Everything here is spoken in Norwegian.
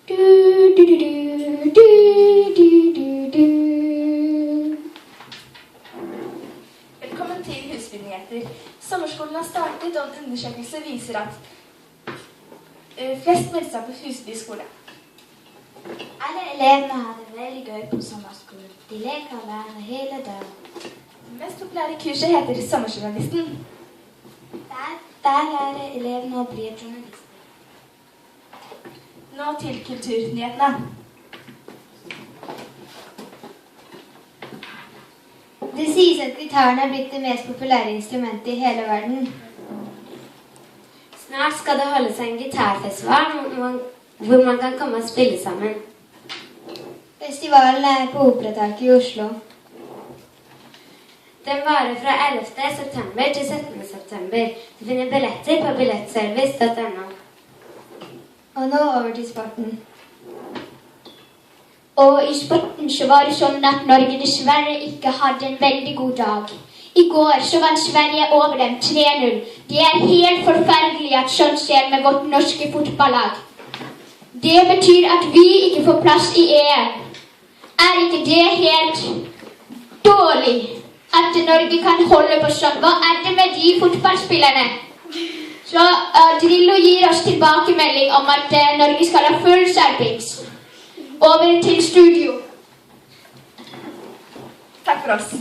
Velkommen til Husbynyheter. Sommerskolen har startet, og en undersøkelse viser at flest melder seg på Husby skole. Alle elevene har det veldig gøy på sommerskolen. De leker og lærer hele døgnet. Det mest populære kurset heter Sommerjournalisten. Der lærer elevene å bli journalister. Nå til kulturnyhetene. Det sies at gitaren er blitt det mest populære instrumentet i hele verden. Snart skal det holdes en gitarfestival hvor man kan komme og spille sammen. Festivalen er på Operataket i Oslo. Den varer fra 11. september til 17. september. Du finner billetter på billettservice.no. Og nå over til sporten. Og i sporten så var det sånn at Norge dessverre ikke hadde en veldig god dag. I går så vant Sverige over dem 3-0. Det er helt forferdelig at sånn skjer med vårt norske fotballag. Det betyr at vi ikke får plass i EM. Er ikke det helt dårlig at Norge kan holde på sånn? Hva er det med de fotballspillerne? Så Drillo gir oss tilbakemelding om at Norge skal ha full skjerpings. Over til studio. Takk for oss.